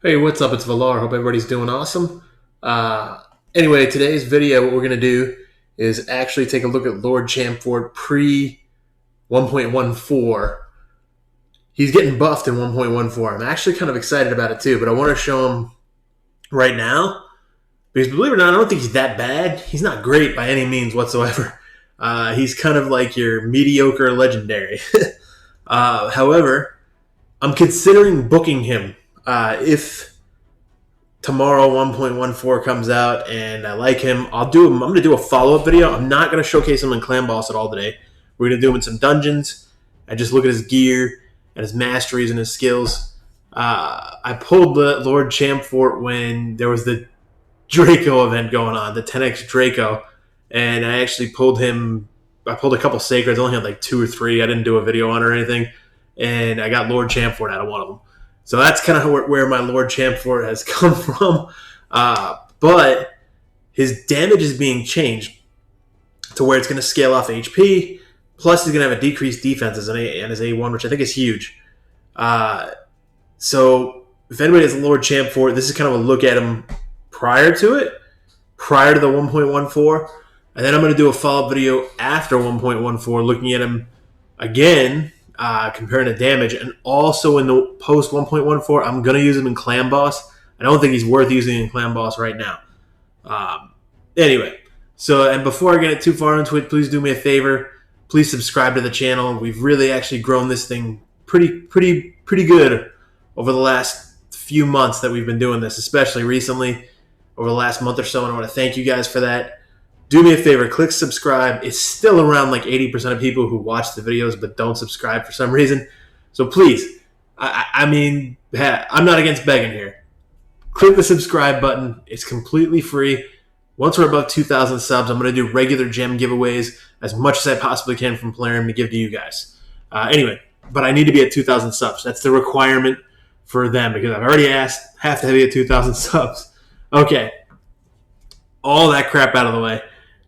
Hey, what's up? It's Valar. Hope everybody's doing awesome. Anyway, today's video, what we're going to do is actually take a look at Lord Champfort pre 1.14. He's getting buffed in 1.14. I'm actually kind of excited about it too, but I want to show him right now because believe it or not, I don't think he's that bad. He's not great by any means whatsoever. He's kind of like your mediocre legendary. However, I'm considering booking him if tomorrow 1.14 comes out and I like him. I'm going to do a follow-up video. I'm not going to showcase him in Clan Boss at all today. We're going to do him in some dungeons and just look at his gear and his masteries and his skills. I pulled the Lord Champfort when there was the Draco event going on, the 10x Draco, and I actually pulled him. I pulled a couple sacreds. I only had like 2 or 3. I didn't do a video on or anything, and I got Lord Champfort out of one of them. So that's kind of where my Lord Champfort has come from. But his damage is being changed to where it's going to scale off HP. Plus, he's going to have a decreased defense as his A1, which I think is huge. So if anybody has Lord Champfort, this is kind of a look at him prior to it, prior to the 1.14. And then I'm going to do a follow-up video after 1.14, looking at him again, comparing the damage. And also in the post 1.14, I'm going to use him in Clan Boss. I don't think he's worth using in Clan Boss right now. Anyway, and before I get too far into it, please do me a favor. Please subscribe to the channel. We've really actually grown this thing pretty good over the last few months that we've been doing this, especially recently over the last month or so. And I want to thank you guys for that. Do me a favor, click subscribe. It's still around like 80% of people who watch the videos but don't subscribe for some reason. So please, I'm not against begging here. Click the subscribe button. It's completely free. Once we're above 2,000 subs, I'm going to do regular gem giveaways as much as I possibly can from Plarium to give to you guys. Anyway, but I need to be at 2,000 subs. That's the requirement for them because I've already asked, have to be at 2,000 subs. Okay, all that crap out of the way.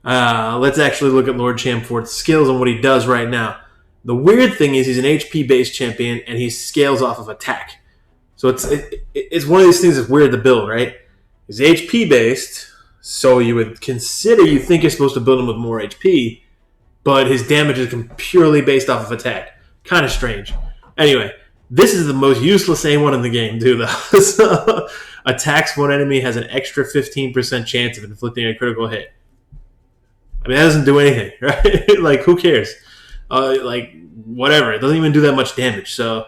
Let's actually look at Lord Champfort's skills and what he does right now. The weird thing is he's an HP-based champion and he scales off of attack. So it's one of these things that's weird to build, right? He's HP-based, so you think you're supposed to build him with more HP, but his damage is purely based off of attack. Kind of strange. Anyway, this is the most useless A1 in the game, too, though. So, attacks one enemy has an extra 15% chance of inflicting a critical hit. I mean, that doesn't do anything, right? Like, who cares? Whatever. It doesn't even do that much damage. So,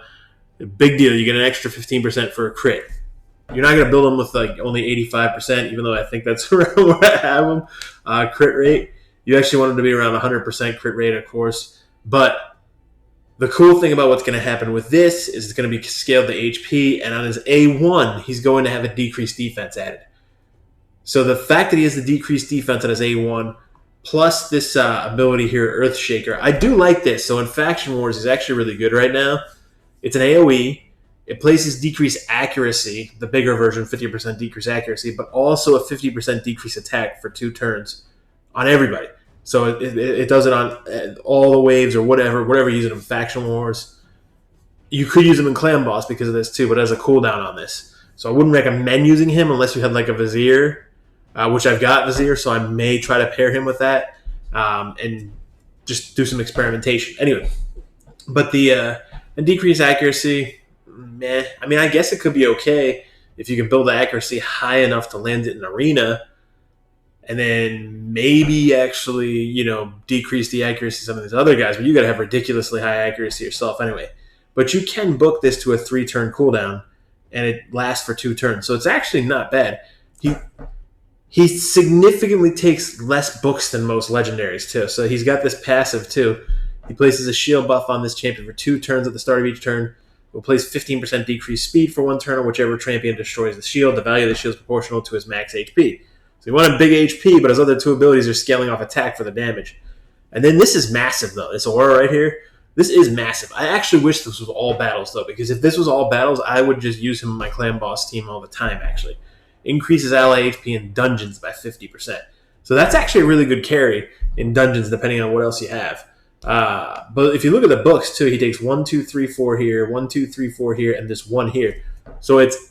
big deal. You get an extra 15% for a crit. You're not going to build them with like only 85%, even though I think that's around where I have them. Crit rate. You actually want them to be around 100% crit rate, of course. But the cool thing about what's going to happen with this is it's going to be scaled to HP, and on his A1, he's going to have a decreased defense added. So the fact that he has the decreased defense on his A1, plus this ability here, Earthshaker, I do like this. So in Faction Wars, he's actually really good right now. It's an AoE. It places decreased accuracy, the bigger version, 50% decreased accuracy, but also a 50% decreased attack for 2 turns on everybody. So it does it on all the waves or whatever you use it in Faction Wars. You could use him in Clan Boss because of this too, but it has a cooldown on this. So I wouldn't recommend using him unless you had like a Vizier, which I've got Vizier, so I may try to pair him with that and just do some experimentation. Anyway, but the decreased accuracy, meh. I mean, I guess it could be okay if you can build the accuracy high enough to land it in arena, and then maybe actually, decrease the accuracy of some of these other guys. But you got to have ridiculously high accuracy yourself anyway. But you can book this to a 3-turn cooldown, and it lasts for 2 turns. So it's actually not bad. He significantly takes less books than most legendaries, too. So he's got this passive, too. He places a shield buff on this champion for 2 turns at the start of each turn. Will place 15% decreased speed for 1 turn on whichever champion destroys the shield. The value of the shield is proportional to his max HP. So you want a big HP, but his other 2 abilities are scaling off attack for the damage. And then this is massive, though. This aura right here, this is massive. I actually wish this was all battles, though, because if this was all battles, I would just use him in my Clan Boss team all the time, actually. Increases ally HP in dungeons by 50%. So that's actually a really good carry in dungeons, depending on what else you have. But if you look at the books, too, he takes 1, 2, 3, 4 here, 1, 2, 3, 4 here, and this 1 here. So it's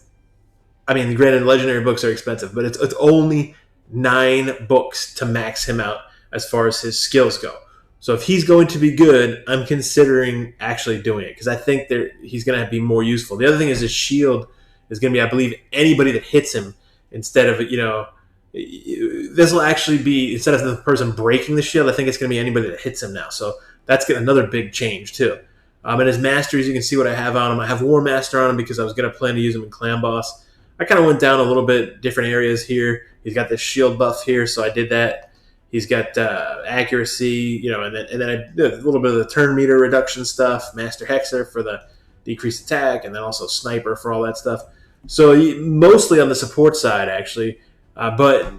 I mean, granted, legendary books are expensive, but it's only 9 books to max him out as far as his skills go. So if he's going to be good, I'm considering actually doing it because I think he's going to be more useful. The other thing is his shield is going to be, I believe, anybody that hits him instead of, this will actually be, instead of the person breaking the shield, I think it's going to be anybody that hits him now. So that's another big change too. And his masteries, you can see what I have on him. I have War Master on him because I was going to plan to use him in Clan Boss. I kind of went down a little bit different areas here. He's got this shield buff here, so I did that. He's got accuracy, and then I did a little bit of the turn meter reduction stuff, Master Hexer for the decreased attack, and then also Sniper for all that stuff. So mostly on the support side, actually, but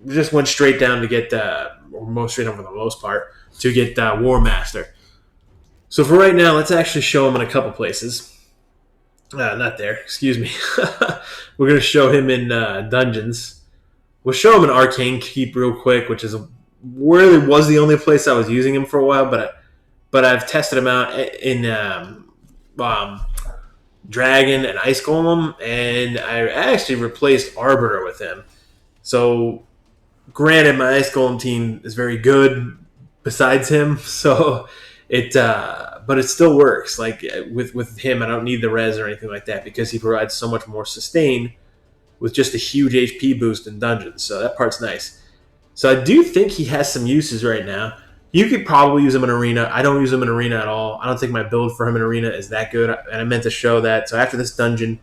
just went straight down to get, or most straight down for the most part, to get War Master. So for right now, let's actually show him in a couple places. Not there, excuse me. We're going to show him in dungeons. We'll show him in Arcane Keep real quick, which is really was the only place I was using him for a while, but I've tested him out in Dragon and Ice Golem, and I actually replaced Arbiter with him. So granted, my Ice Golem team is very good besides him, so but it still works. Like with him, I don't need the res or anything like that because he provides so much more sustain with just a huge HP boost in dungeons. So that part's nice. So I do think he has some uses right now. You could probably use him in Arena. I don't use him in Arena at all. I don't think my build for him in Arena is that good, and I meant to show that. So after this dungeon,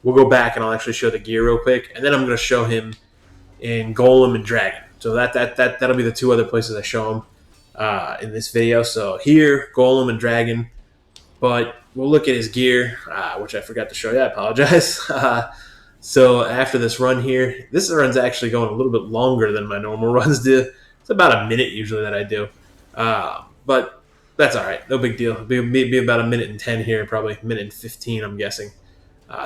we'll go back and I'll actually show the gear real quick, and then I'm going to show him in Golem and Dragon. So that'll be the 2 other places I show him in this video. So here, Golem and Dragon, but we'll look at his gear, which I forgot to show you. I apologize. So after this run here, this run's actually going a little bit longer than my normal runs do. It's about a minute usually that I do. But that's all right. No big deal. It'll be about a minute and 10 here, probably a minute and 15, I'm guessing.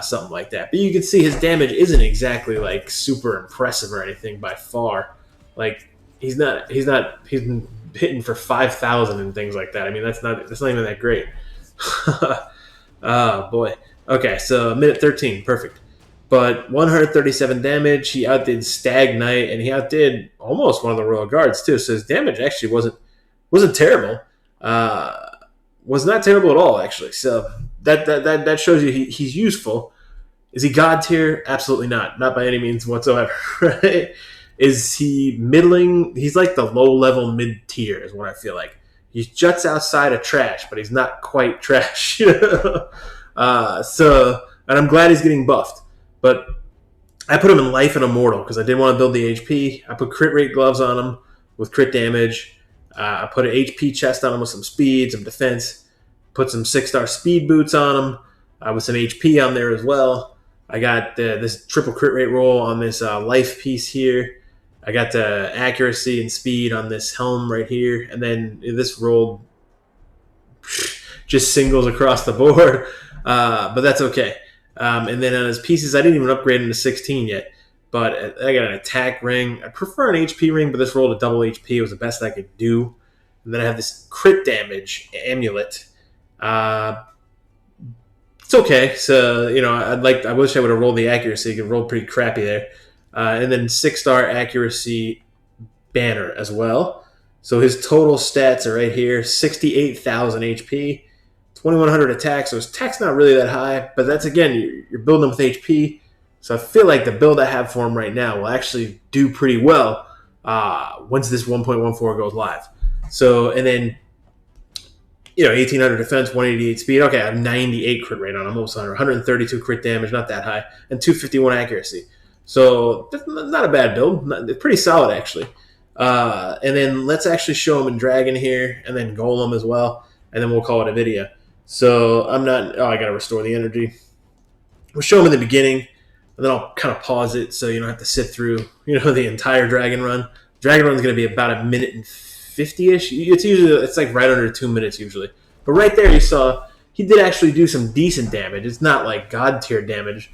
Something like that. But you can see his damage isn't exactly like super impressive or anything by far. Like he's been hitting for 5,000 and things like that. I mean, that's not even that great. Oh boy. Okay, so minute 13, perfect. But 137 damage. He outdid Stag Knight, and he outdid almost one of the Royal Guards too. So his damage actually wasn't terrible. Was not terrible at all, actually. So that shows you he's useful. Is he God tier? Absolutely not. Not by any means whatsoever. Right? Is he middling? He's like the low level mid tier is what I feel like. He juts outside of trash, but he's not quite trash. And I'm glad he's getting buffed. But I put him in Life and Immortal because I didn't want to build the HP. I put crit rate gloves on him with crit damage. I put an HP chest on him with some speed, some defense. Put some 6-star speed boots on him with some HP on there as well. I got this triple crit rate roll on this life piece here. I got the accuracy and speed on this helm right here. And then this rolled just singles across the board. But that's okay. And then on his pieces, I didn't even upgrade him to 16 yet. But I got an attack ring. I prefer an HP ring, but this rolled a double HP. It was the best I could do. And then I have this crit damage amulet. It's okay. So, I wish I would have rolled the accuracy. It rolled pretty crappy there. And then 6-star accuracy banner as well. So his total stats are right here. 68,000 HP. 2,100 attack. So his attack's not really that high. But that's, again, you're building with HP. So I feel like the build I have for him right now will actually do pretty well once this 1.14 goes live. So, and then, 1,800 defense, 188 speed. Okay, I have 98 crit rate on him, almost 132 crit damage, not that high, and 251 accuracy. So that's not a bad build. It's pretty solid, actually. And then let's actually show him in Dragon here, and then Golem as well, and then we'll call it a video. So I got to restore the energy. We'll show him in the beginning, and then I'll kind of pause it so you don't have to sit through, the entire Dragon run. Dragon run is going to be about a minute and 50-ish. It's like right under 2 minutes usually. But right there you saw he did actually do some decent damage. It's not like God tier damage.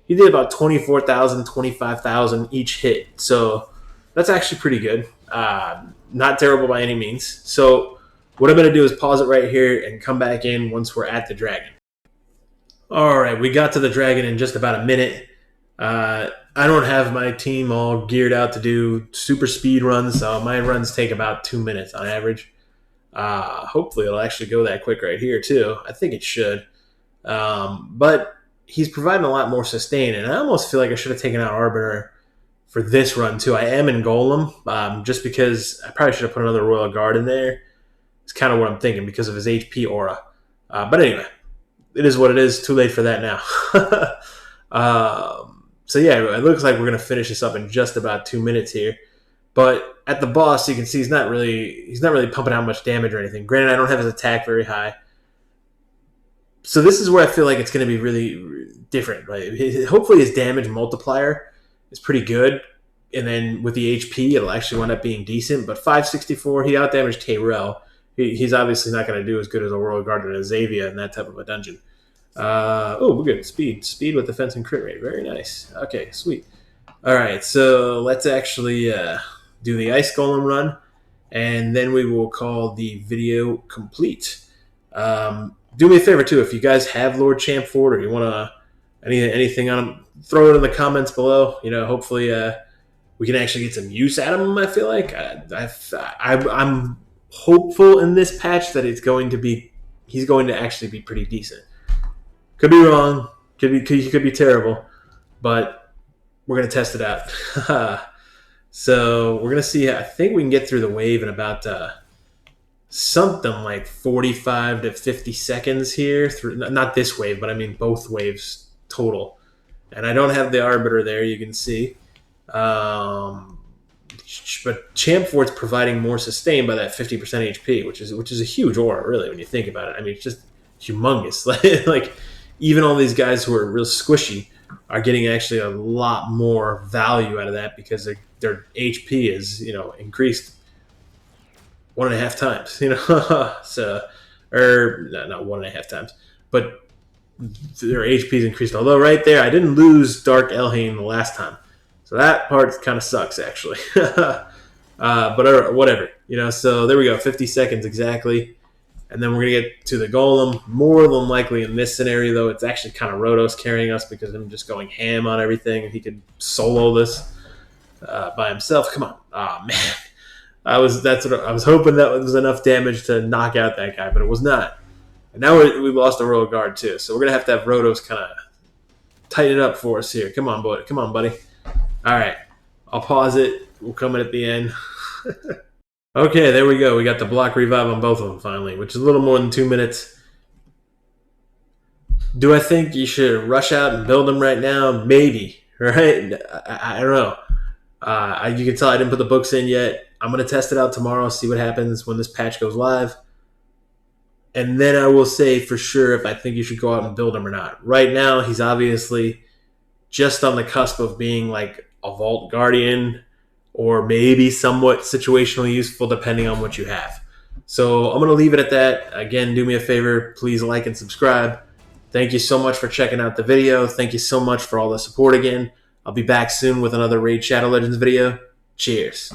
He did about 24,000, 25,000 each hit. So that's actually pretty good. Not terrible by any means. So what I'm going to do is pause it right here and come back in once we're at the Dragon. All right, we got to the Dragon in just about a minute. I don't have my team all geared out to do super speed runs, so my runs take about 2 minutes on average. Hopefully, it'll actually go that quick right here too. I think it should. But he's providing a lot more sustain, and I almost feel like I should have taken out Arbiter for this run too. I am in Golem, just because I probably should have put another Royal Guard in there. It's kind of what I'm thinking because of his HP aura. But anyway, it is what it is. Too late for that now. So yeah, it looks like we're gonna finish this up in just about 2 minutes here. But at the boss, you can see he's not really pumping out much damage or anything. Granted, I don't have his attack very high. So this is where I feel like it's going to be really different. Right? Hopefully his damage multiplier is pretty good. And then with the HP, it'll actually wind up being decent. But 564, he outdamaged Tyrell. He's obviously not going to do as good as a Royal Guard and a Xavier in that type of a dungeon. We're good. Speed with defense and crit rate. Very nice. Okay, sweet. All right, so let's actually do the Ice Golem run, and then we will call the video complete. Do me a favor, too. If you guys have Lord Champfort or you want to anything on him, throw it in the comments below. Hopefully we can actually get some use out of him, I feel like. I'm hopeful in this patch that he's going to actually be pretty decent. Could be wrong. Could be terrible. But we're going to test it out. So we're going to see. I think we can get through the wave in about something like 45 to 50 seconds here. Not this wave, but I mean both waves total. And I don't have the Arbiter there, you can see. But Champfort's providing more sustain by that 50% HP, which is a huge aura, really, when you think about it. I mean, it's just humongous. Like even all these guys who are real squishy are getting actually a lot more value out of that because their HP is increased 1.5 times. So or not 1.5 times, but their HP is increased. Although right there, I didn't lose Dark Elhain the last time. So that part kind of sucks, actually. But whatever. So there we go, 50 seconds exactly. And then we're going to get to the Golem. More than likely in this scenario, though, it's actually kind of Rotos carrying us because I'm just going ham on everything. And he could solo this by himself. Come on. Oh, man. I was hoping that was enough damage to knock out that guy, but it was not. And now we lost a Royal Guard, too. So we're going to have Rotos kind of tighten it up for us here. Come on, buddy. Come on, buddy. All right. I'll pause it. We'll come in at the end. Okay, there we go. We got the block revive on both of them finally, which is a little more than 2 minutes. Do I think you should rush out and build them right now? Maybe, right? I don't know. You can tell I didn't put the books in yet. I'm going to test it out tomorrow, see what happens when this patch goes live. And then I will say for sure if I think you should go out and build him or not. Right now, he's obviously just on the cusp of being like a Vault Guardian or maybe somewhat situationally useful depending on what you have. So I'm going to leave it at that. Again, do me a favor. Please like and subscribe. Thank you so much for checking out the video. Thank you so much for all the support again. I'll be back soon with another Raid Shadow Legends video. Cheers.